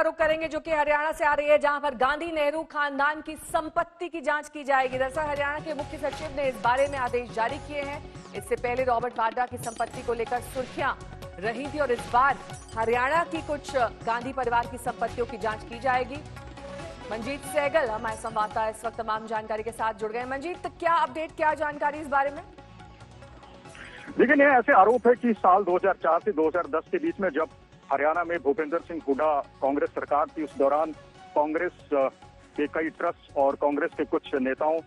रुख करेंगे जो कि हरियाणा से आ रही है, जहां पर गांधी नेहरू खानदान की संपत्ति की जांच की जाएगी। दरअसल हरियाणा के मुख्य सचिव ने इस बारे में आदेश जारी किए हैं। इससे पहले रॉबर्ट वाड्रा की संपत्ति को लेकर सुर्खियां रही थी और इस बार हरियाणा की कुछ गांधी परिवार की संपत्तियों की जांच की जाएगी। मंजीत सहगल हमारे संवाददाता इस वक्त तमाम जानकारी के साथ जुड़ गए। मंजीत, क्या अपडेट, क्या जानकारी इस बारे में? लेकिन ये ऐसे आरोप है कि साल 2004 से 2010 के बीच में जब हरियाणा में भूपेंद्र सिंह हुड्डा कांग्रेस सरकार थी, उस दौरान कांग्रेस के कई ट्रस्ट और कांग्रेस के कुछ नेताओं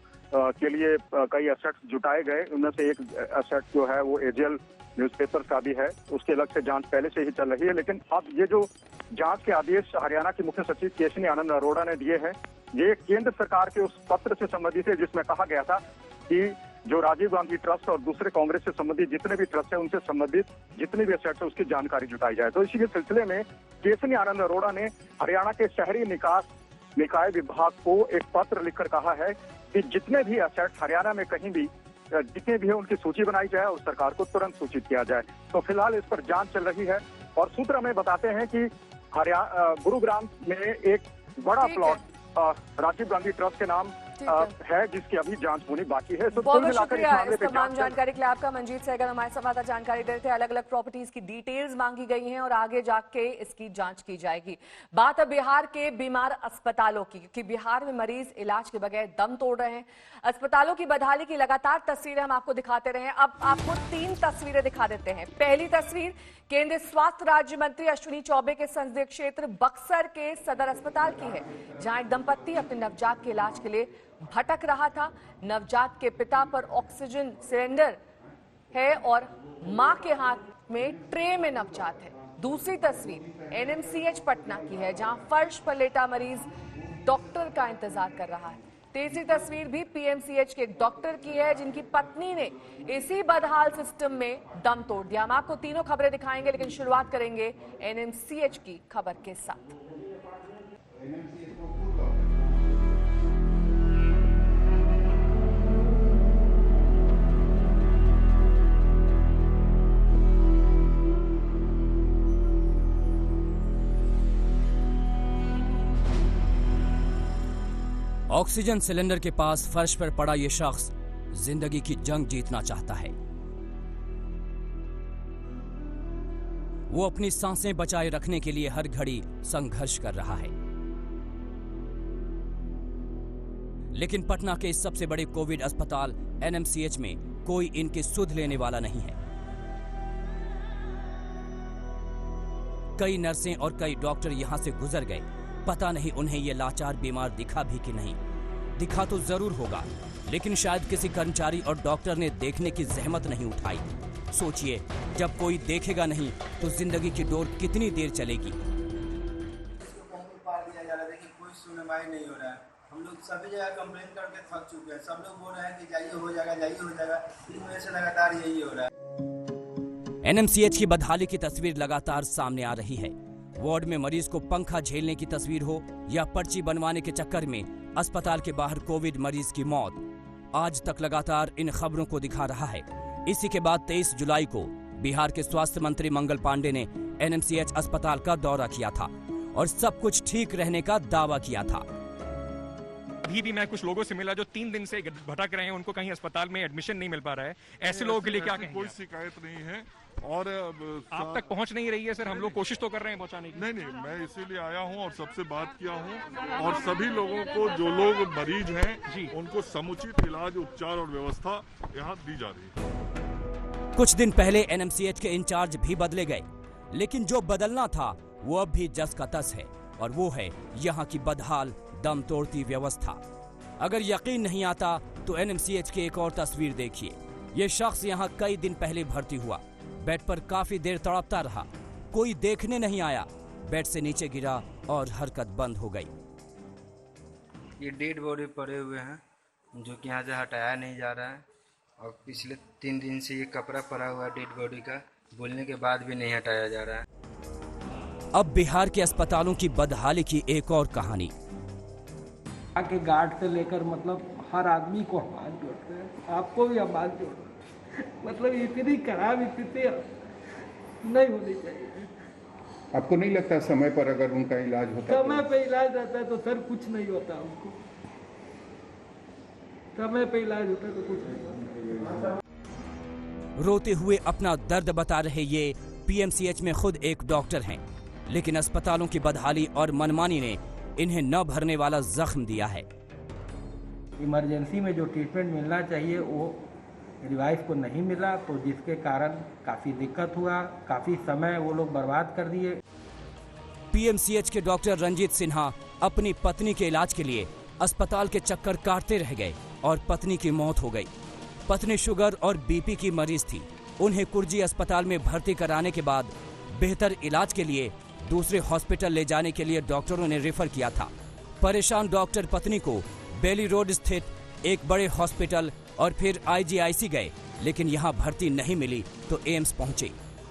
के लिए कई एसेट्स जुटाए गए। उनमें से एक एसेट जो है वो एजेएल न्यूज़पेपर का भी है। उसके अलग से जांच पहले से ही चल रही है। लेकिन अब ये जो जांच के आदेश हरियाणा के मुख्य सचिव केशनी आनंद अरोड़ा ने दिए हैं, ये केंद्र सरकार के उस पत्र से संबंधित है जिसमें कहा गया था कि जो राजीव गांधी ट्रस्ट और दूसरे कांग्रेस से संबंधित जितने भी ट्रस्ट है उनसे संबंधित जितनी भी एसेट्स है उसकी जानकारी जुटाई जाए। तो इसी के सिलसिले में केशनी आनंद अरोड़ा ने हरियाणा के शहरी निकाय विभाग को एक पत्र लिखकर कहा है कि जितने भी एसेट्स हरियाणा में कहीं भी जितने भी है उनकी सूची बनाई जाए और सरकार को तुरंत सूचित किया जाए। तो फिलहाल इस पर जांच चल रही है और सूत्र हमें बताते हैं कि गुरुग्राम में एक बड़ा प्लॉट राजीव गांधी ट्रस्ट के नाम है जिसकी अभी जांच होनी बाकी है। तो बहुत शुक्रिया इस तमाम जानकारी के लिए आपका। मंजीत सहगल हमारे संवाददाता जानकारी दे रहे थे। अलग अलग प्रॉपर्टीज की डिटेल्स मांगी गई हैं और आगे जाके इसकी जांच की जाएगी। बात अब बिहार के बीमार अस्पतालों की, क्योंकि बिहार में मरीज इलाज के बगैर दम तोड़ रहे हैं। अस्पतालों की बदहाली की लगातार तस्वीरें हम आपको दिखाते रहे। अब आपको 3 तस्वीरें दिखा देते हैं। पहली तस्वीर केंद्रीय स्वास्थ्य राज्य मंत्री अश्विनी चौबे के संसदीय क्षेत्र बक्सर के सदर अस्पताल की है, जहां एक दंपत्ति अपने नवजात के इलाज के लिए भटक रहा था। नवजात के पिता पर ऑक्सीजन सिलेंडर है और मां के हाथ में ट्रे में नवजात है। दूसरी तस्वीर एनएमसीएच पटना की है, जहां फर्श पर लेटा मरीज डॉक्टर का इंतजार कर रहा है। तीसरी तस्वीर भी पीएमसीएच के एक डॉक्टर की है, जिनकी पत्नी ने इसी बदहाल सिस्टम में दम तोड़ दिया। हम आपको तीनों खबरें दिखाएंगे, लेकिन शुरुआत करेंगे एनएमसीएच की खबर के साथ। ऑक्सीजन सिलेंडर के पास फर्श पर पड़ा यह शख्स जिंदगी की जंग जीतना चाहता है। वो अपनी सांसें बचाए रखने के लिए हर घड़ी संघर्ष कर रहा है। लेकिन पटना के इस सबसे बड़े कोविड अस्पताल एनएमसीएच में कोई इनकी सुध लेने वाला नहीं है। कई नर्सें और कई डॉक्टर यहां से गुजर गए। पता नहीं उन्हें ये लाचार बीमार दिखा भी कि नहीं। दिखा तो जरूर होगा, लेकिन शायद किसी कर्मचारी और डॉक्टर ने देखने की जहमत नहीं उठाई। सोचिए, जब कोई देखेगा नहीं तो जिंदगी की डोर कितनी देर चलेगी। कोई सुनवाई नहीं हो रहा है। हम लोग सभी जगह कंप्लेन करके थक चुके हैं। सब लोग बोल रहे हैं कि जाइए हो जाएगा, जाइए हो जाएगा। इस वजह से लगातार यही हो रहा है। एनएमसीएच की बदहाली की तस्वीर लगातार सामने आ रही है। वार्ड में मरीज को पंखा झेलने की तस्वीर हो या पर्ची बनवाने के चक्कर में अस्पताल के बाहर कोविड मरीज की मौत, आज तक लगातार इन खबरों को दिखा रहा है। इसी के बाद 23 जुलाई को बिहार के स्वास्थ्य मंत्री मंगल पांडे ने एनएमसीएच अस्पताल का दौरा किया था और सब कुछ ठीक रहने का दावा किया था। अभी भी मैं कुछ लोगों से मिला जो 3 दिन से भटक रहे हैं, उनको कहीं अस्पताल में एडमिशन नहीं मिल पा रहा है। ऐसे लोगों के लिए क्या कहेंगे? कोई शिकायत नहीं है और आप तक पहुंच नहीं रही है सर। हम लोग कोशिश तो कर रहे हैं पहुंचाने की। नहीं, मैं इसीलिए आया हूं और सबसे बात किया हूं और सभी लोगों को, जो लोग मरीज हैं जी, उनको समुचित इलाज, उपचार और व्यवस्था यहां दी जा रही है। कुछ दिन पहले एनएमसीएच के इंचार्ज भी बदले गए, लेकिन जो बदलना था वो अब भी जस का तस है और वो है यहाँ की बदहाल दम तोड़ती व्यवस्था। अगर यकीन नहीं आता तो एनएमसीएच की एक और तस्वीर देखिए। ये शख्स यहाँ कई दिन पहले भर्ती हुआ, बेड पर काफी देर तड़पता रहा, कोई देखने नहीं आया, बेड से नीचे गिरा और हरकत बंद हो गई। ये डेड बॉडी पड़े हुए हैं जो कि यहाँ से हटाया नहीं जा रहा है और पिछले 3 दिन से ये कपड़ा पड़ा हुआ है डेड बॉडी का, बोलने के बाद भी नहीं हटाया जा रहा है। अब बिहार के अस्पतालों की बदहाली की एक और कहानी। के गार्ड से लेकर मतलब हर आदमी को हम हाथ जोड़ते हैं, आपको भी हम हाथ जोड़ते हैं। मतलब इतनी खराब स्थिति नहीं होनी चाहिए। आपको नहीं लगता समय पर अगर उनका इलाज होता? समय पे इलाज रहता है तो सर कुछ नहीं होता उनको, समय पे इलाज होता है तो कुछ नहीं होता। रोते हुए अपना दर्द बता रहे ये पीएमसीएच में खुद एक डॉक्टर हैं, लेकिन अस्पतालों की बदहाली और मनमानी ने इन्हें न भरने वाला जख्म दिया है। इमरजेंसी में जो ट्रीटमेंट मिलना चाहिए वो रिवाइव को नहीं मिला, तो जिसके कारण काफ़ी दिक्कत हुआ, काफ़ी समय वो लोग बर्बाद कर दिए। पीएमसीएच के डॉक्टर रंजीत सिन्हा अपनी पत्नी के इलाज के लिए अस्पताल के चक्कर काटते रह गए और पत्नी की मौत हो गई। पत्नी शुगर और बीपी की मरीज थी। उन्हें कुर्जी अस्पताल में भर्ती कराने के बाद बेहतर इलाज के लिए दूसरे हॉस्पिटल ले जाने के लिए डॉक्टरों ने रेफर किया था। परेशान डॉक्टर पत्नी को बेली रोड स्थित एक बड़े हॉस्पिटल और फिर आईजीआईसी गए, लेकिन यहाँ भर्ती नहीं मिली तो एम्स पहुंचे।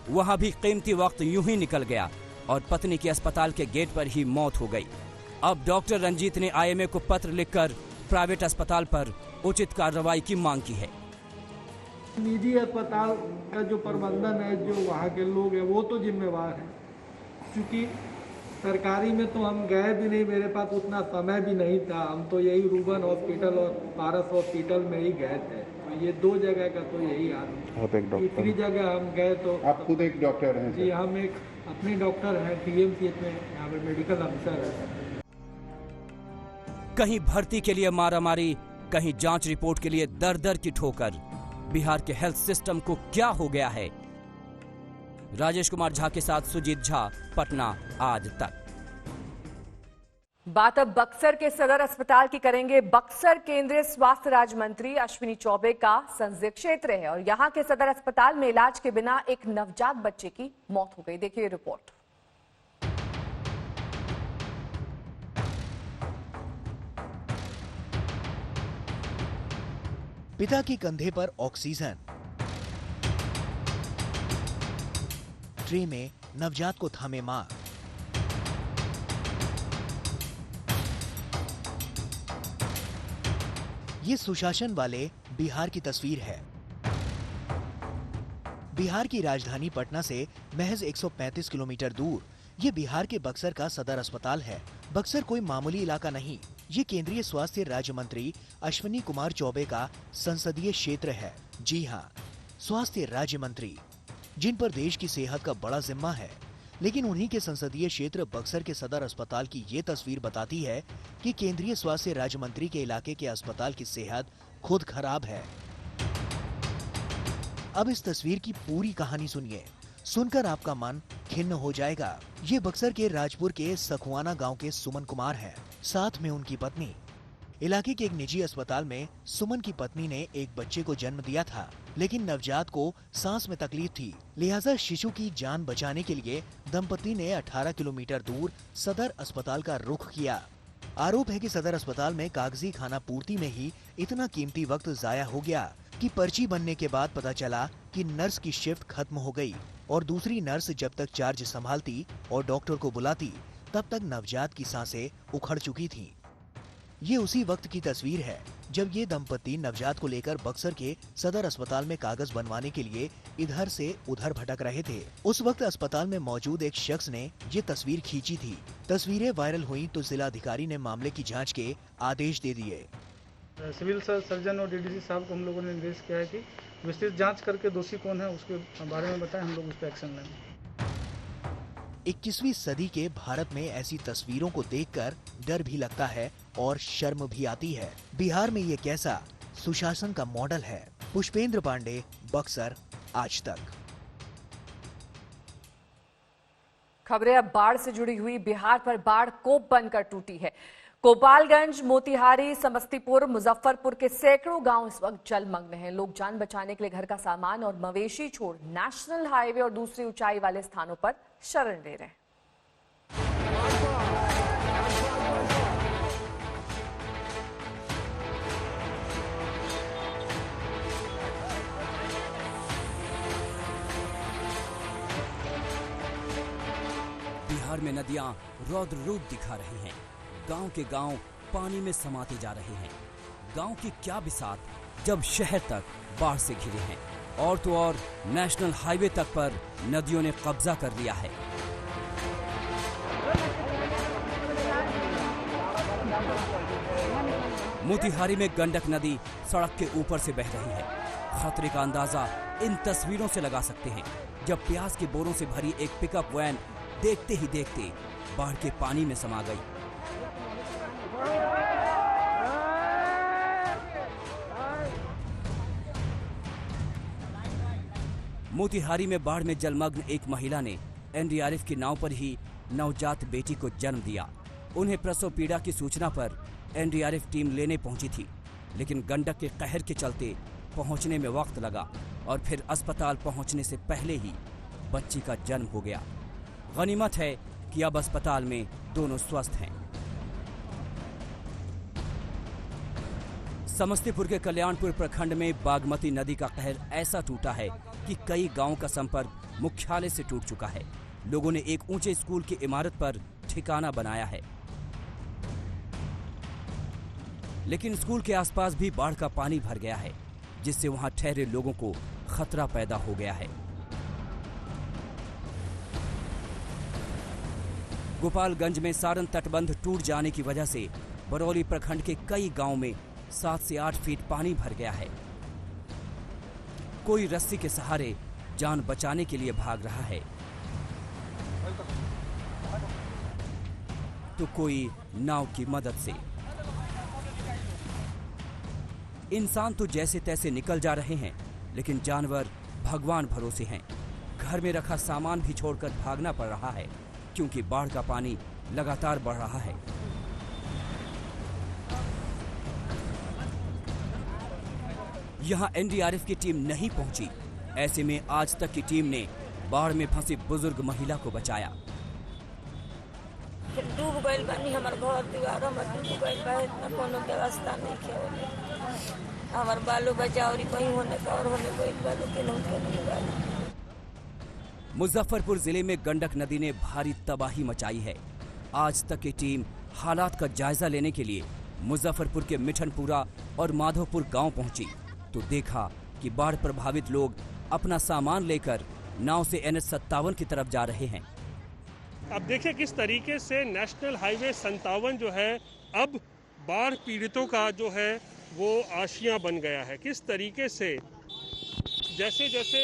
वहाँ भी कीमती वक्त यूं ही निकल गया और पत्नी की अस्पताल के गेट पर ही मौत हो गई। अब डॉक्टर रंजीत ने आईएमए को पत्र लिखकर प्राइवेट अस्पताल पर उचित कार्रवाई की मांग की है। निजी अस्पताल का जो प्रबंधन है, जो वहाँ के लोग हैं, वो तो जिम्मेवार है, क्योंकि सरकारी में तो हम गए भी नहीं, मेरे पास उतना समय भी नहीं था। हम तो यही रूबन हॉस्पिटल और पारस हॉस्पिटल में ही गए थे, तो ये दो जगह का तो यही हाल है। तीसरी जगह हम गए तो आप खुद एक डॉक्टर हैं? जी, हम एक अपने डॉक्टर हैं, पीएमसीएच में यहाँ पे मेडिकल ऑफिसर है। कहीं भर्ती के लिए मारामारी, कहीं जांच रिपोर्ट के लिए दर दर की ठोकर। बिहार के हेल्थ सिस्टम को क्या हो गया है? राजेश कुमार झा के साथ सुजीत झा, पटना आज तक। बात अब बक्सर के सदर अस्पताल की करेंगे। बक्सर केंद्रीय स्वास्थ्य राज्य मंत्री अश्विनी चौबे का संसदीय क्षेत्र है और यहां के सदर अस्पताल में इलाज के बिना एक नवजात बच्चे की मौत हो गई। देखिए रिपोर्ट। पिता के कंधे पर ऑक्सीजन, ट्रे में नवजात को थामे मां। ये सुशासन वाले बिहार की तस्वीर है। बिहार की राजधानी पटना से महज 135 किलोमीटर दूर ये बिहार के बक्सर का सदर अस्पताल है। बक्सर कोई मामूली इलाका नहीं, ये केंद्रीय स्वास्थ्य राज्य मंत्री अश्विनी कुमार चौबे का संसदीय क्षेत्र है। जी हाँ, स्वास्थ्य राज्य मंत्री, जिन पर देश की सेहत का बड़ा जिम्मा है। लेकिन उन्हीं के संसदीय क्षेत्र बक्सर के सदर अस्पताल की ये तस्वीर बताती है कि केंद्रीय स्वास्थ्य राज्य मंत्री के इलाके के अस्पताल की सेहत खुद खराब है। अब इस तस्वीर की पूरी कहानी सुनिए, सुनकर आपका मन खिन्न हो जाएगा। ये बक्सर के राजपुर के सखुआना गांव के सुमन कुमार हैं, साथ में उनकी पत्नी। इलाके के एक निजी अस्पताल में सुमन की पत्नी ने एक बच्चे को जन्म दिया था, लेकिन नवजात को सांस में तकलीफ थी, लिहाजा शिशु की जान बचाने के लिए दंपति ने 18 किलोमीटर दूर सदर अस्पताल का रुख किया। आरोप है कि सदर अस्पताल में कागजी खाना पूर्ति में ही इतना कीमती वक्त जाया हो गया कि पर्ची बनने के बाद पता चला कि नर्स की शिफ्ट खत्म हो गई और दूसरी नर्स जब तक चार्ज संभालती और डॉक्टर को बुलाती, तब तक नवजात की सांसें उखड़ चुकी थीं। ये उसी वक्त की तस्वीर है जब ये दंपति नवजात को लेकर बक्सर के सदर अस्पताल में कागज बनवाने के लिए इधर से उधर भटक रहे थे। उस वक्त अस्पताल में मौजूद एक शख्स ने ये तस्वीर खींची थी। तस्वीरें वायरल हुई तो जिलाधिकारी ने मामले की जांच के आदेश दे दिए। सिविल सर्जन और डीडीसी साहब को हम लोगों ने निर्देश किया है कि विस्तृत जांच करके दोषी कौन है उसके बारे में बताएं, हम लोग उस पर एक्शन लेंगे। 21वीं सदी के भारत में ऐसी तस्वीरों को देखकर डर भी लगता है और शर्म भी आती है। बिहार में ये कैसा सुशासन का मॉडल है? पुष्पेंद्र पांडे, बक्सर, आज तक। खबरें अब बाढ़ से जुड़ी हुई। बिहार पर बाढ़ कोप बनकर टूटी है। गोपालगंज, मोतिहारी, समस्तीपुर, मुजफ्फरपुर के सैकड़ों गांव इस वक्त जलमग्न हैं। लोग जान बचाने के लिए घर का सामान और मवेशी छोड़ नेशनल हाईवे और दूसरी ऊंचाई वाले स्थानों पर शरण ले रहे हैं। बिहार में नदियां रौद्र रूप दिखा रही हैं। गांव के गांव पानी में समाते जा रहे हैं। गांव की क्या बिसात जब शहर तक बाढ़ से घिरे हैं और तो और नेशनल हाईवे तक पर नदियों ने कब्जा कर लिया है। मोतिहारी में गंडक नदी सड़क के ऊपर से बह रही है। खतरे का अंदाजा इन तस्वीरों से लगा सकते हैं, जब प्याज के बोरों से भरी एक पिकअप वैन देखते ही देखते बाढ़ के पानी में समा गई। मोतिहारी में बाढ़ में जलमग्न एक महिला ने एनडीआरएफ की नाव पर ही नवजात बेटी को जन्म दिया। उन्हें प्रसव पीड़ा की सूचना पर एनडीआरएफ टीम लेने पहुंची थी, लेकिन गंडक के कहर के चलते पहुंचने में वक्त लगा और फिर अस्पताल पहुंचने से पहले ही बच्ची का जन्म हो गया। गनीमत है कि अब अस्पताल में दोनों स्वस्थ हैं। समस्तीपुर के कल्याणपुर प्रखंड में बागमती नदी का कहर ऐसा टूटा है कि कई गांवों का संपर्क मुख्यालय से टूट चुका है। लोगों ने एक ऊंचे स्कूल की इमारत पर ठिकाना बनाया है, लेकिन स्कूल के आसपास भी बाढ़ का पानी भर गया है, जिससे वहां ठहरे लोगों को खतरा पैदा हो गया है। गोपालगंज में सारण तटबंध टूट जाने की वजह से बरौली प्रखंड के कई गांवों में 7 से 8 फीट पानी भर गया है। कोई रस्सी के सहारे जान बचाने के लिए भाग रहा है, तो कोई नाव की मदद से। इंसान तो जैसे तैसे निकल जा रहे हैं, लेकिन जानवर भगवान भरोसे हैं। घर में रखा सामान भी छोड़कर भागना पड़ रहा है, क्योंकि बाढ़ का पानी लगातार बढ़ रहा है। यहां एनडीआरएफ की टीम नहीं पहुंची। ऐसे में आज तक की टीम ने बाढ़ में फंसी बुजुर्ग महिला को बचाया। डूब गइल बानी, हमर घर दीवार हमर डूब गइल बा, इतना कोनो व्यवस्था नहीं किया। हमर बालो बचा और कहीं होने का और होने कोई बालो के नहीं। मुजफ्फरपुर जिले में गंडक नदी ने भारी तबाही मचाई है। आज तक की टीम हालात का जायजा लेने के लिए मुजफ्फरपुर के मिठनपुरा और माधोपुर गांव पहुंची, तो देखा कि बाढ़ प्रभावित लोग अपना सामान लेकर नाव से NH57 की तरफ जा रहे हैं। अब देखिए किस तरीके से नेशनल हाईवे 57 जो है अब बाढ़ पीड़ितों का जो है वो आशियां बन गया है। किस तरीके से जैसे जैसे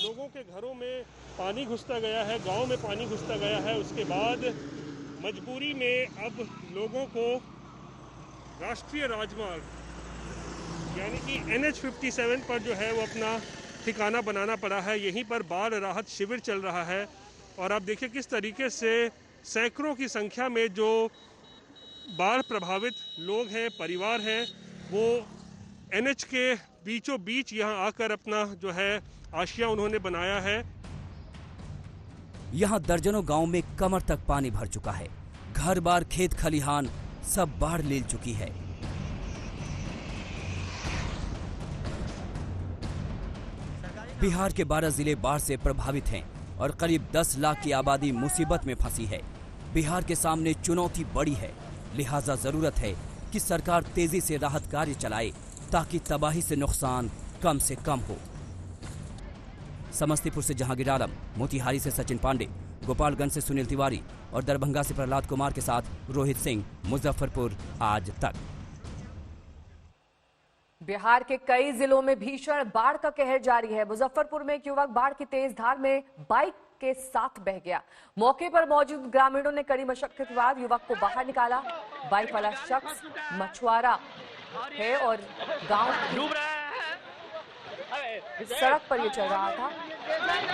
लोगों के घरों में पानी घुसता गया है, गांव में पानी घुसता गया है, उसके बाद मजबूरी में अब लोगों को राष्ट्रीय राजमार्ग यानी कि NH57 पर जो है वो अपना ठिकाना बनाना पड़ा है। यहीं पर बाढ़ राहत शिविर चल रहा है और आप देखिए किस तरीके से सैकड़ों की संख्या में जो बाढ़ प्रभावित लोग हैं, परिवार हैं, वो NH के बीचों बीच यहाँ आकर अपना जो है आशिया उन्होंने बनाया है। यहाँ दर्जनों गांव में कमर तक पानी भर चुका है। घर बार, खेत खलिहान सब बाढ़ ले चुकी है। बिहार के 12 जिले बाढ़ से प्रभावित हैं और करीब 10 लाख की आबादी मुसीबत में फंसी है। बिहार के सामने चुनौती बड़ी है, लिहाजा जरूरत है कि सरकार तेजी से राहत कार्य चलाए ताकि तबाही से नुकसान कम से कम हो। समस्तीपुर से जहांगीर आलम, मोतिहारी से सचिन पांडे, गोपालगंज से सुनील तिवारी और दरभंगा से प्रहलाद कुमार के साथ रोहित सिंह, मुजफ्फरपुर आज तक। बिहार के कई जिलों में भीषण बाढ़ का कहर जारी है। मुजफ्फरपुर में एक युवक बाढ़ की तेज धार में बाइक के साथ बह गया। मौके पर मौजूद ग्रामीणों ने कड़ी मशक्कत के बाद युवक को बाहर निकाला। बाइक वाला शख्स मछुआरा है और गांव सड़क पर ये चल रहा था।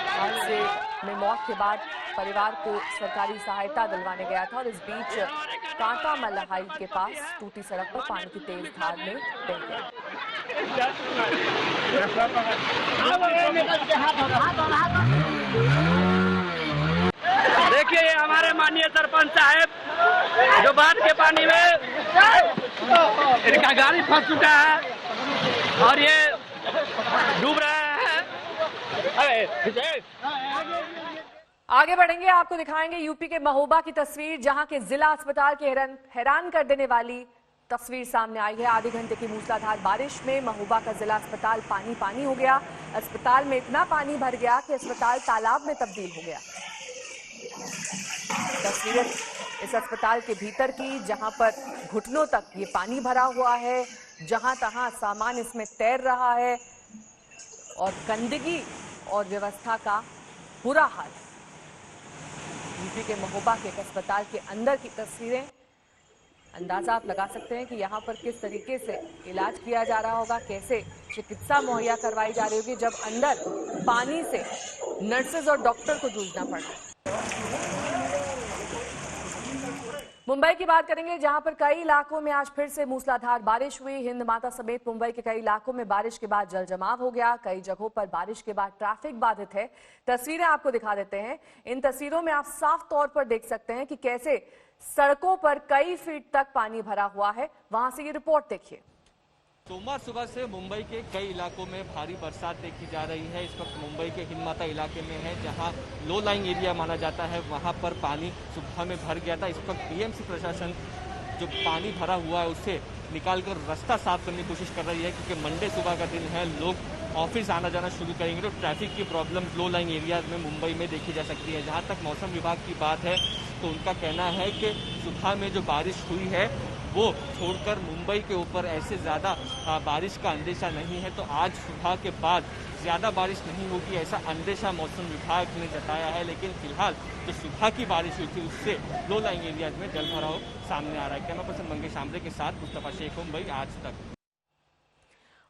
हादसे में मौत के बाद परिवार को सरकारी सहायता दिलवाने गया था और इस बीच कांटा मल्हाई के पास टूटी सड़क पर पानी की तेज धार में बह गया। देखिए ये हमारे माननीय सरपंच साहब जो बाढ़ के पानी में इनका गाड़ी फंस चुका है और ये डूब रहा है। आगे बढ़ेंगे, आपको दिखाएंगे यूपी के महोबा की तस्वीर, जहां के जिला अस्पताल की हैरान कर देने वाली तस्वीर सामने आई है। आधे घंटे की मूसलाधार बारिश में महोबा का जिला अस्पताल पानी पानी हो गया। अस्पताल में इतना पानी भर गया कि अस्पताल तालाब में तब्दील हो गया। तस्वीरें इस अस्पताल के भीतर की, जहां पर घुटनों तक ये पानी भरा हुआ है, जहां तहां सामान इसमें तैर रहा है और गंदगी और व्यवस्था का बुरा हाल। यूपी के महोबा के एक अस्पताल के अंदर की तस्वीरें, अंदाजा आप लगा सकते हैं कि यहाँ पर किस तरीके से इलाज किया जा रहा होगा, कैसे चिकित्सा मुहैया करवाई जा रही होगी, जब अंदर पानी से नर्सेज और डॉक्टर को जूझना पड़ रहा है। मुंबई की बात करेंगे, जहां पर कई इलाकों में आज फिर से मूसलाधार बारिश हुई। हिंद माता समेत मुंबई के कई इलाकों में बारिश के बाद जल जमाव हो गया। कई जगहों पर बारिश के बाद ट्रैफिक बाधित है। तस्वीरें आपको दिखा देते हैं। इन तस्वीरों में आप साफ तौर पर देख सकते हैं कि कैसे सड़कों पर कई फीट तक पानी भरा हुआ है। वहां से ये रिपोर्ट देखिए। सोमवार सुबह से मुंबई के कई इलाकों में भारी बरसात देखी जा रही है। इस वक्त मुंबई के हिंद माता इलाके में है, जहां लो लाइंग एरिया माना जाता है, वहां पर पानी सुबह में भर गया था। इस वक्त बीएमसी प्रशासन जो पानी भरा हुआ है उसे निकालकर रास्ता साफ करने की कोशिश कर रही है, क्योंकि मंडे सुबह का दिन है, लोग ऑफिस आना जाना शुरू करेंगे तो ट्रैफिक की प्रॉब्लम लो लाइंग एरियाज में मुंबई में देखी जा सकती है। जहाँ तक मौसम विभाग की बात है तो उनका कहना है कि सुबह में जो बारिश हुई है वो छोड़कर मुंबई के ऊपर ऐसे ज़्यादा बारिश का अंदेशा नहीं है, तो आज सुबह के बाद ज़्यादा बारिश नहीं होगी ऐसा अंदेशा मौसम विभाग ने जताया है। लेकिन फिलहाल जो सुबह की बारिश हुई थी उससे लो लाइंग एरियाज में जल भराव सामने आ रहा है। कैमरा पर्सन मंगेश आमरे के साथ मुस्तफा शेख, मुंबई आज तक।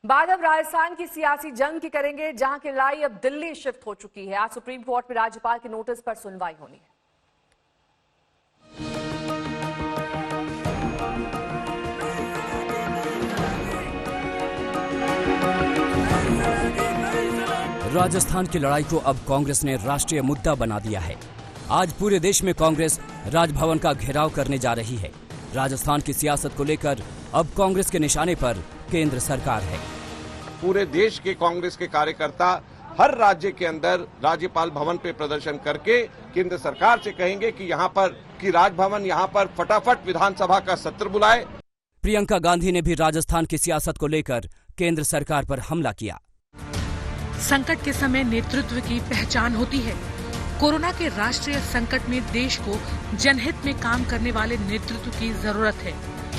बात अब राजस्थान की सियासी जंग की करेंगे, जहां की लड़ाई अब दिल्ली शिफ्ट हो चुकी है। आज सुप्रीम कोर्ट में राज्यपाल के नोटिस पर सुनवाई होनी है। राजस्थान की लड़ाई को अब कांग्रेस ने राष्ट्रीय मुद्दा बना दिया है। आज पूरे देश में कांग्रेस राजभवन का घेराव करने जा रही है। राजस्थान की सियासत को लेकर अब कांग्रेस के निशाने पर केंद्र सरकार है। पूरे देश के कांग्रेस के कार्यकर्ता हर राज्य के अंदर राज्यपाल भवन पे प्रदर्शन करके केंद्र सरकार से कहेंगे कि यहाँ पर कि राजभवन यहाँ पर फटाफट विधानसभा का सत्र बुलाए। प्रियंका गांधी ने भी राजस्थान की सियासत को लेकर केंद्र सरकार पर हमला किया। संकट के समय नेतृत्व की पहचान होती है। कोरोना के राष्ट्रीय संकट में देश को जनहित में काम करने वाले नेतृत्व की जरूरत है,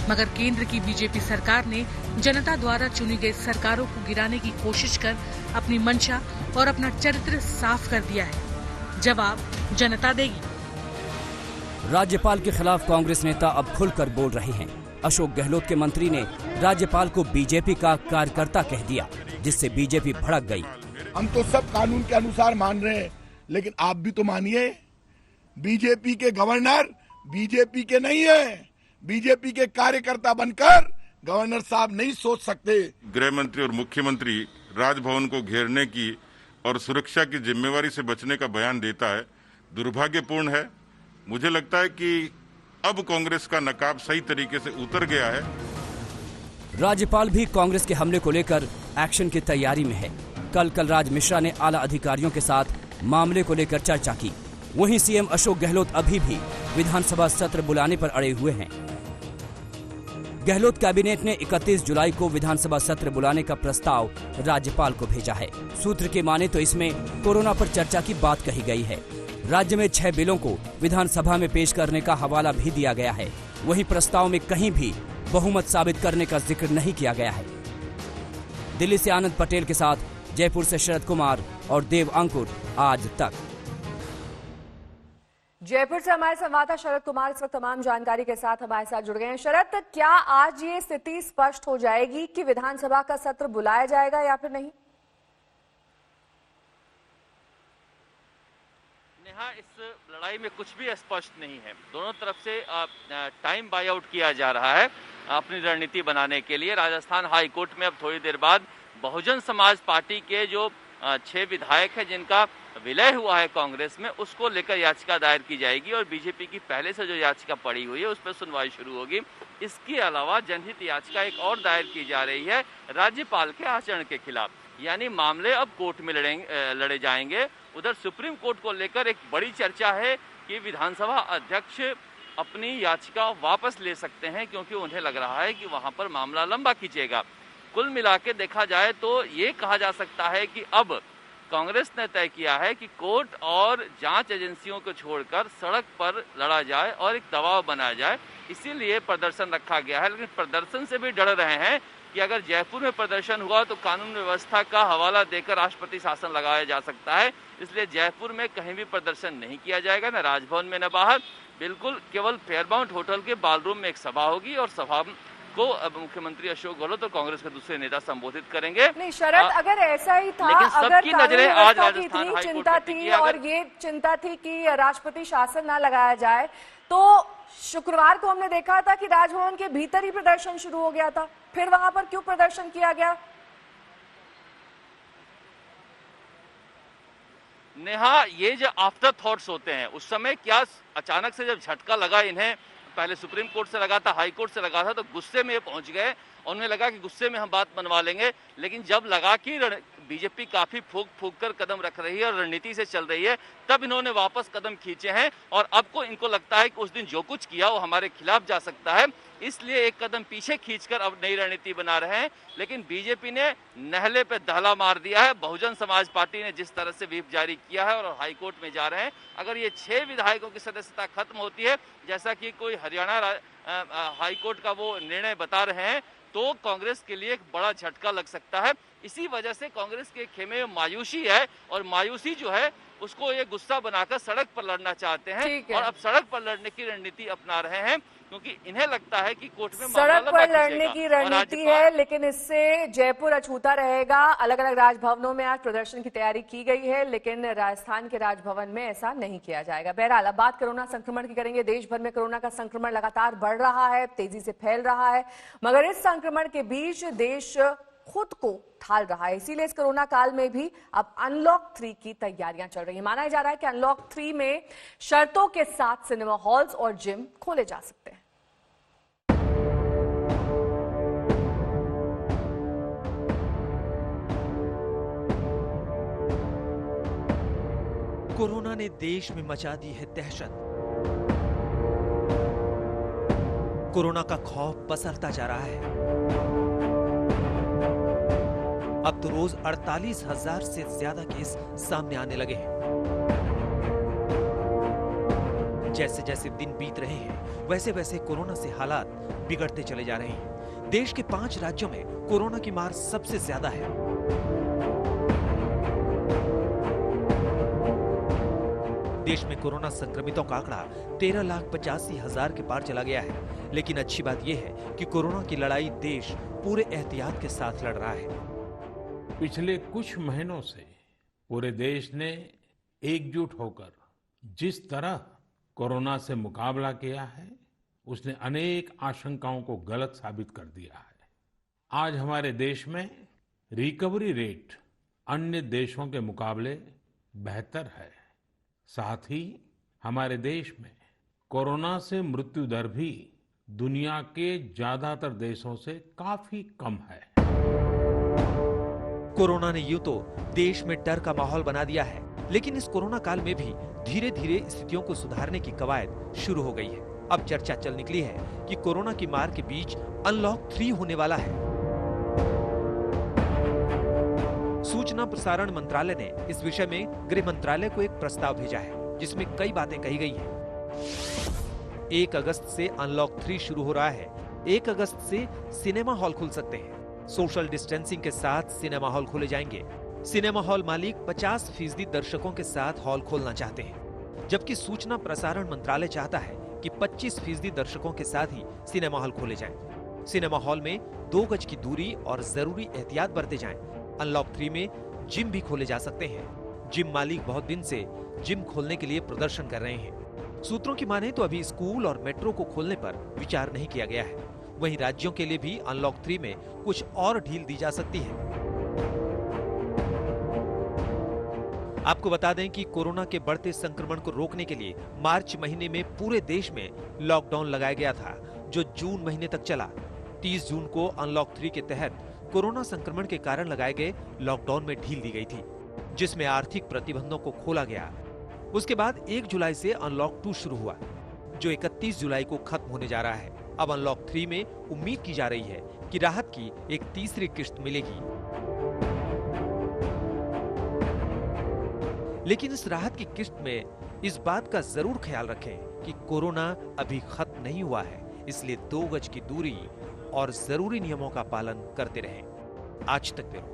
मगर केंद्र की बीजेपी सरकार ने जनता द्वारा चुनी गई सरकारों को गिराने की कोशिश कर अपनी मंशा और अपना चरित्र साफ कर दिया है। जवाब जनता देगी। राज्यपाल के खिलाफ कांग्रेस नेता अब खुलकर बोल रहे हैं। अशोक गहलोत के मंत्री ने राज्यपाल को बीजेपी का कार्यकर्ता कह दिया, जिससे बीजेपी भड़क गई। हम तो सब कानून के अनुसार मान रहे हैं, लेकिन आप भी तो मानिए, बीजेपी के गवर्नर बीजेपी के नहीं है। बीजेपी के कार्यकर्ता बनकर गवर्नर साहब नहीं सोच सकते। गृह मंत्री और मुख्यमंत्री राजभवन को घेरने की और सुरक्षा की जिम्मेवारी से बचने का बयान देता है, दुर्भाग्यपूर्ण है। मुझे लगता है कि अब कांग्रेस का नकाब सही तरीके से उतर गया है। राज्यपाल भी कांग्रेस के हमले को लेकर एक्शन की तैयारी में है। कल कलराज मिश्रा ने आला अधिकारियों के साथ मामले को लेकर चर्चा की। वहीं सीएम अशोक गहलोत अभी भी विधानसभा सत्र बुलाने पर अड़े हुए हैं। गहलोत कैबिनेट ने 31 जुलाई को विधानसभा सत्र बुलाने का प्रस्ताव राज्यपाल को भेजा है। सूत्र के माने तो इसमें कोरोना पर चर्चा की बात कही गई है। राज्य में 6 बिलों को विधानसभा में पेश करने का हवाला भी दिया गया है। वहीं प्रस्ताव में कहीं भी बहुमत साबित करने का जिक्र नहीं किया गया है। दिल्ली से आनंद पटेल के साथ जयपुर से शरद कुमार और देव अंकुर आज तक। जयपुर से हमारे संवाददाता शरद कुमार इस वक्त तमाम जानकारी के साथ हमारे साथ जुड़ गए हैं। शरद, क्या आज ये स्थिति स्पष्ट हो जाएगी कि विधानसभा का सत्र बुलाया जाएगा या फिर नहीं? नेहा, इस लड़ाई में कुछ भी स्पष्ट नहीं है। दोनों तरफ से टाइम बाय आउट किया जा रहा है अपनी रणनीति बनाने के लिए। राजस्थान हाई कोर्ट में अब थोड़ी देर बाद बहुजन समाज पार्टी के जो 6 विधायक हैं जिनका विलय हुआ है कांग्रेस में, उसको लेकर याचिका दायर की जाएगी और बीजेपी की पहले से जो याचिका पड़ी हुई है उस पर सुनवाई शुरू होगी। इसके अलावा जनहित याचिका एक और दायर की जा रही है राज्यपाल के आचरण के खिलाफ। यानी मामले अब कोर्ट में लड़े जाएंगे। उधर सुप्रीम कोर्ट को लेकर एक बड़ी चर्चा है कि विधानसभा अध्यक्ष अपनी याचिका वापस ले सकते हैं, क्योंकि उन्हें लग रहा है कि वहां पर मामला लंबा खींचेगा। कुल मिला के देखा जाए तो ये कहा जा सकता है कि अब कांग्रेस ने तय किया है कि कोर्ट और जांच एजेंसियों को छोड़कर सड़क पर लड़ा जाए और एक दबाव बनाया जाए, इसीलिए प्रदर्शन रखा गया है। लेकिन प्रदर्शन से भी डर रहे हैं कि अगर जयपुर में प्रदर्शन हुआ तो कानून व्यवस्था का हवाला देकर राष्ट्रपति शासन लगाया जा सकता है, इसलिए जयपुर में कहीं भी प्रदर्शन नहीं किया जाएगा, न राजभवन में न बाहर। बिल्कुल केवल फेयरमाउंट होटल के बालरूम में एक सभा होगी और सभा को मुख्यमंत्री अशोक गहलोत और कांग्रेस के दूसरे नेता संबोधित करेंगे। नहीं शरद, अगर ऐसा ही था, लेकिन अगर सबकी नजरें आज कानून व्यवस्था राजस्थान की इतनी हाईकोर्ट चिंता पे टिकी थी है। और ये चिंता थी कि राष्ट्रपति शासन ना लगाया जाए, तो शुक्रवार को हमने देखा था कि राजभवन के भीतर ही प्रदर्शन शुरू हो गया था, फिर वहां पर क्यों प्रदर्शन किया गया? नेहा, ये जो आफ्टर थॉट्स होते हैं, उस समय क्या अचानक से जब झटका लगा इन्हें, पहले सुप्रीम कोर्ट से लगा था, हाई कोर्ट से लगा था, तो गुस्से में पहुंच गए और उन्हें लगा कि गुस्से में हम बात मनवा लेंगे। लेकिन जब लगा कि बीजेपी काफी फूक कर कदम रख रही है और रणनीति से चल रही है, तब इन्होंने वापस कदम खींचे हैं और अब को इनको लगता है कि उस दिन जो कुछ किया वो हमारे खिलाफ जा सकता है, इसलिए एक कदम पीछे खींचकर अब नई रणनीति बना रहे हैं। लेकिन बीजेपी ने नहले पे दहला मार दिया है। बहुजन समाज पार्टी ने जिस तरह से व्हिप जारी किया है और हाईकोर्ट में जा रहे हैं, अगर ये 6 विधायकों की सदस्यता खत्म होती है, जैसा कि कोई हरियाणा हाईकोर्ट का वो निर्णय बता रहे हैं, तो कांग्रेस के लिए एक बड़ा झटका लग सकता है। इसी वजह से कांग्रेस के खेमे में मायूसी है और मायूसी जो है उसको ये गुस्सा बनाकर सड़क पर लड़ना चाहते हैं और अब सड़क पर लड़ने की रणनीति अपना रहे हैं, क्योंकि इन्हें लगता है कि कोर्ट में सड़क पर लड़ने की रणनीति है, लेकिन इससे जयपुर अछूता रहेगा। अलग अलग राजभवनों में आज प्रदर्शन की तैयारी की गई है, लेकिन राजस्थान के राजभवन में ऐसा नहीं किया जाएगा। बहरहाल अब बात कोरोना संक्रमण की करेंगे। देश भर में कोरोना का संक्रमण लगातार बढ़ रहा है, तेजी से फैल रहा है, मगर इस संक्रमण के बीच देश खुद को ढाल रहा है। इसीलिए इस कोरोना काल में भी अब अनलॉक 3 की तैयारियां चल रही है। माना जा रहा है कि अनलॉक 3 में शर्तों के साथ सिनेमा हॉल्स और जिम खोले जा सकते हैं। कोरोना ने देश में मचा दी है दहशत। कोरोना का खौफ पसरता जा रहा है। अब तो रोज 48,000 से ज्यादा केस सामने आने लगे हैं। जैसे जैसे दिन बीत रहे हैं, वैसे वैसे कोरोना से हालात बिगड़ते चले जा रहे हैं। देश के 5 राज्यों में कोरोना की मार सबसे ज्यादा है। देश में कोरोना संक्रमितों का आंकड़ा 13,85,000 के पार चला गया है। लेकिन अच्छी बात यह है कि कोरोना की लड़ाई देश पूरे एहतियात के साथ लड़ रहा है। पिछले कुछ महीनों से पूरे देश ने एकजुट होकर जिस तरह कोरोना से मुकाबला किया है, उसने अनेक आशंकाओं को गलत साबित कर दिया है। आज हमारे देश में रिकवरी रेट अन्य देशों के मुकाबले बेहतर है। साथ ही हमारे देश में कोरोना से मृत्यु दर भी दुनिया के ज्यादातर देशों से काफी कम है। कोरोना ने यूं तो देश में डर का माहौल बना दिया है, लेकिन इस कोरोना काल में भी धीरे धीरे स्थितियों को सुधारने की कवायद शुरू हो गई है। अब चर्चा चल निकली है कि कोरोना की मार के बीच अनलॉक 3 होने वाला है। सूचना प्रसारण मंत्रालय ने इस विषय में गृह मंत्रालय को एक प्रस्ताव भेजा है, जिसमें कई बातें कही गई हैं। 1 अगस्त से अनलॉक 3 शुरू हो रहा है। 1 अगस्त से सिनेमा हॉल खुल सकते हैं। सोशल डिस्टेंसिंग के साथ सिनेमा हॉल खोले जाएंगे। सिनेमा हॉल मालिक 50% दर्शकों के साथ हॉल खोलना चाहते हैं, जबकि सूचना प्रसारण मंत्रालय चाहता है कि 25% दर्शकों के साथ ही सिनेमा हॉल खोले जाएं। सिनेमा हॉल में 2 गज की दूरी और जरूरी एहतियात बरते जाएं। अनलॉक 3 में जिम भी खोले जा सकते हैं। जिम मालिक बहुत दिन से जिम खोलने के लिए प्रदर्शन कर रहे हैं। सूत्रों की माने तो अभी स्कूल और मेट्रो को खोलने पर विचार नहीं किया गया है। वहीं राज्यों के लिए भी अनलॉक 3 में कुछ और ढील दी जा सकती है। आपको बता दें कि कोरोना के बढ़ते संक्रमण को रोकने के लिए मार्च महीने में पूरे देश में लॉकडाउन लगाया गया था, जो जून महीने तक चला। 30 जून को अनलॉक 3 के तहत कोरोना संक्रमण के कारण लगाए गए लॉकडाउन में ढील दी गई थी, जिसमें आर्थिक प्रतिबंधों को खोला गया। उसके बाद 1 जुलाई से अनलॉक 2 शुरू हुआ, जो 31 जुलाई को खत्म होने जा रहा है। अब अनलॉक 3 में उम्मीद की जा रही है कि राहत की एक तीसरी किश्त मिलेगी। लेकिन इस राहत की किस्त में इस बात का जरूर ख्याल रखें कि कोरोना अभी खत्म नहीं हुआ है, इसलिए 2 गज की दूरी और जरूरी नियमों का पालन करते रहें। आज तक ब्यूरो।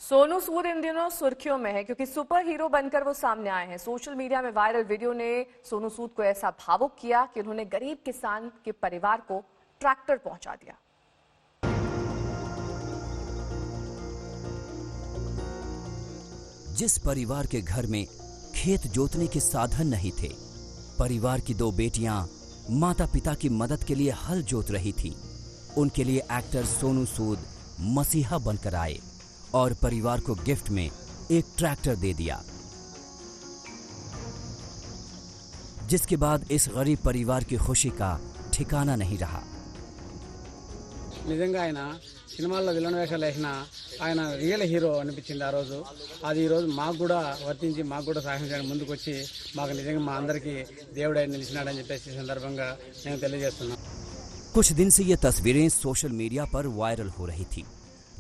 सोनू सूद इन दिनों सुर्खियों में है क्योंकि सुपर हीरो बनकर वो सामने आए हैं। सोशल मीडिया में वायरल वीडियो ने सोनू सूद को ऐसा भावुक किया कि उन्होंने गरीब किसान के परिवार को ट्रैक्टर पहुंचा दिया। जिस परिवार के घर में खेत जोतने के साधन नहीं थे, परिवार की 2 बेटियां माता पिता की मदद के लिए हल जोत रही थी, उनके लिए एक्टर सोनू सूद मसीहा बनकर आए और परिवार को गिफ्ट में एक ट्रैक्टर दे दिया, जिसके बाद इस गरीब परिवार की खुशी का ठिकाना नहीं रहा। నిజంగా ఆయన సినిమాల్లో విలన్ వేషాలు వేసిన ఆయన రియల్ హీరో అనిపించింది ఆ రోజు. అది ఈ రోజు మాకు కూడా వర్తించి మాకు కూడా సహాయం చేయడానికి ముందుకు వచ్చి మాకు నిజంగా మా అందరికీ దేవుడై నిలిచినాడని చెప్పేసి సందర్భంగా నేను తెలియజేస్తున్నాను. कुछ दिन से ये तस्वीरें सोशल मीडिया पर वायरल हो रही थी,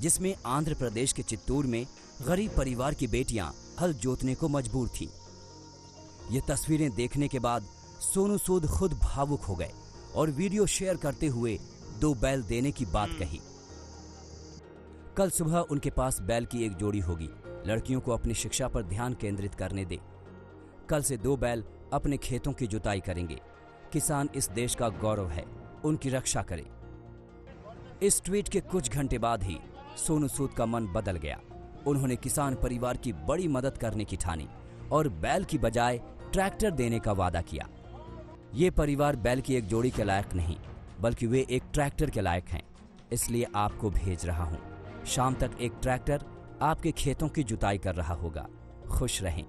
जिसमें आंध्र प्रदेश के चित्तूर में गरीब परिवार की बेटियां हल जोतने को मजबूर थीं। ये तस्वीरें देखने के बाद सोनू सूद खुद भावुक हो गए और वीडियो शेयर करते हुए 2 बैल देने की बात कही। कल सुबह उनके पास बैल की एक जोड़ी होगी, लड़कियों को अपनी शिक्षा पर ध्यान केंद्रित करने दे। कल से 2 बैल अपने खेतों की जुताई करेंगे। किसान इस देश का गौरव है, उनकी रक्षा करें। इस ट्वीट के कुछ घंटे बाद ही सोनू सूद का मन बदल गया। उन्होंने किसान परिवार की बड़ी मदद करने की ठानी और बैल की बजाय ट्रैक्टर देने का वादा किया। ये परिवार बैल की एक जोड़ी के लायक नहीं, बल्कि वे एक ट्रैक्टर के लायक हैं, इसलिए आपको भेज रहा हूं। शाम तक एक ट्रैक्टर आपके खेतों की जुताई कर रहा होगा। खुश रहें।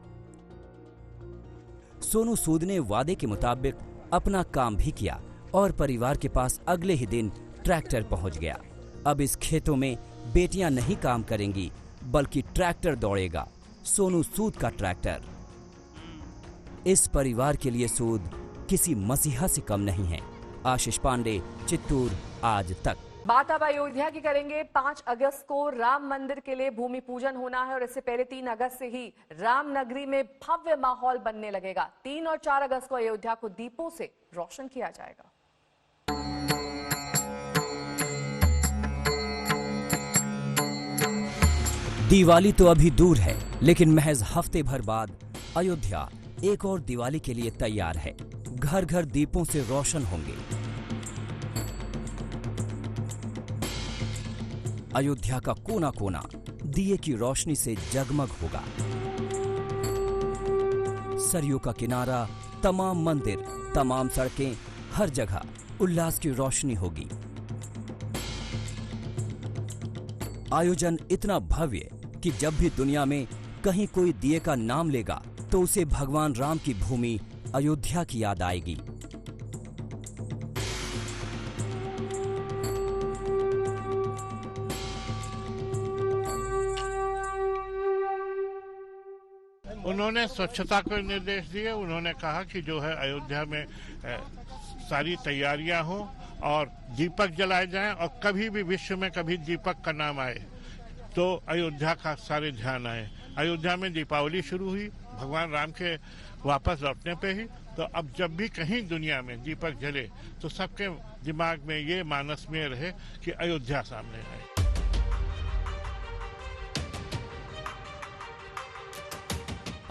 सोनू सूद ने वादे के मुताबिक अपना काम भी किया और परिवार के पास अगले ही दिन ट्रैक्टर पहुंच गया। अब इस खेतों में बेटियां नहीं काम करेंगी, बल्कि ट्रैक्टर दौड़ेगा, सोनू सूद का ट्रैक्टर। इस परिवार के लिए सूद किसी मसीहा से कम नहीं है। आशीष पांडे, चित्तूर, आज तक। बात अब अयोध्या की करेंगे। 5 अगस्त को राम मंदिर के लिए भूमि पूजन होना है और इससे पहले 3 अगस्त से ही राम नगरी में भव्य माहौल बनने लगेगा। 3 और 4 अगस्त को अयोध्या को दीपों से रोशन किया जाएगा। दिवाली तो अभी दूर है, लेकिन महज हफ्ते भर बाद अयोध्या एक और दिवाली के लिए तैयार है। घर घर दीपों से रोशन होंगे। अयोध्या का कोना कोना दिए की रोशनी से जगमग होगा। सरयू का किनारा, तमाम मंदिर, तमाम सड़कें, हर जगह उल्लास की रोशनी होगी। आयोजन इतना भव्य कि जब भी दुनिया में कहीं कोई दिए का नाम लेगा तो उसे भगवान राम की भूमि अयोध्या की याद आएगी। उन्होंने स्वच्छता को निर्देश दिए। उन्होंने कहा कि जो है अयोध्या में सारी तैयारियां हों और दीपक जलाए जाएं और कभी भी विश्व में कभी दीपक का नाम आए तो अयोध्या का सारे ध्यान आए। अयोध्या में दीपावली शुरू हुई भगवान राम के वापस लौटने पे ही, तो अब जब भी कहीं दुनिया में दीपक जले तो सबके दिमाग में ये मानस में रहे कि अयोध्या सामने आए।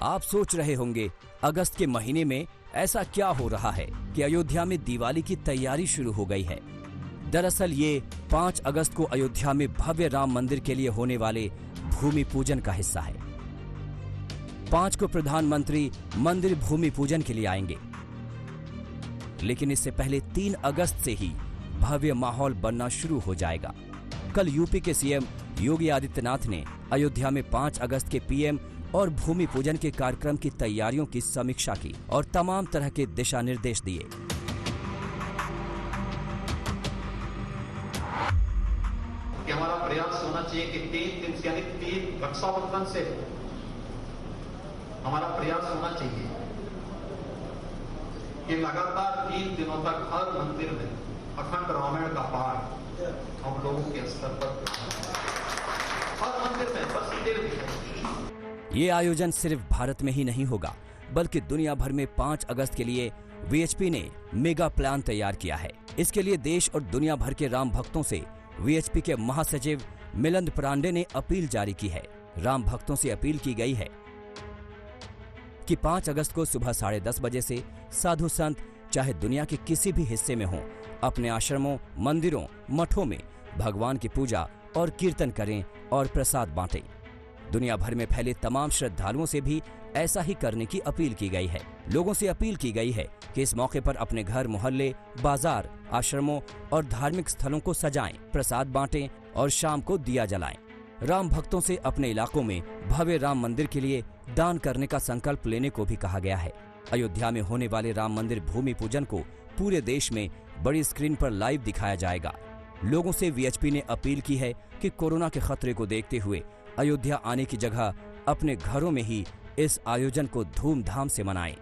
आप सोच रहे होंगे अगस्त के महीने में ऐसा क्या हो रहा है कि अयोध्या में दिवाली की तैयारी शुरू हो गई है। दरअसल ये 5 अगस्त को अयोध्या में भव्य राम मंदिर के लिए होने वाले भूमि पूजन का हिस्सा है। 5 को प्रधानमंत्री मंदिर भूमि पूजन के लिए आएंगे, लेकिन इससे पहले 3 अगस्त से ही भव्य माहौल बनना शुरू हो जाएगा। कल यूपी के सीएम योगी आदित्यनाथ ने अयोध्या में 5 अगस्त के पीएम और भूमि पूजन के कार्यक्रम की तैयारियों की समीक्षा की और तमाम तरह के दिशा निर्देश दिए। कि हमारा प्रयास होना चाहिए कि 3 दिन से यानी 3 रक्षाबंधन से हमारा प्रयास होना चाहिए कि लगातार 3 दिनों तक हर मंदिर में अखंड रामायण का पाठ हम लोगों के स्तर पर हर मंदिर में बस दिखाई। ये आयोजन सिर्फ भारत में ही नहीं होगा, बल्कि दुनिया भर में 5 अगस्त के लिए वीएचपी ने मेगा प्लान तैयार किया है। इसके लिए देश और दुनिया भर के राम भक्तों से वीएचपी के महासचिव मिलिंद पांडे ने अपील जारी की है। राम भक्तों से अपील की गई है कि 5 अगस्त को सुबह 10:30 बजे से साधु संत चाहे दुनिया के किसी भी हिस्से में हों, अपने आश्रमों, मंदिरों, मठों में भगवान की पूजा और कीर्तन करें और प्रसाद बांटें। दुनिया भर में फैले तमाम श्रद्धालुओं से भी ऐसा ही करने की अपील की गई है। लोगों से अपील की गई है कि इस मौके पर अपने घर, मोहल्ले, बाजार, आश्रमों और धार्मिक स्थलों को सजाएं, प्रसाद बांटें और शाम को दिया जलाएं। राम भक्तों से अपने इलाकों में भव्य राम मंदिर के लिए दान करने का संकल्प लेने को भी कहा गया है। अयोध्या में होने वाले राम मंदिर भूमि पूजन को पूरे देश में बड़ी स्क्रीन पर लाइव दिखाया जाएगा। लोगों से वीएचपी ने अपील की है कि कोरोना के खतरे को देखते हुए अयोध्या आने की जगह अपने घरों में ही इस आयोजन को धूमधाम से मनाएं।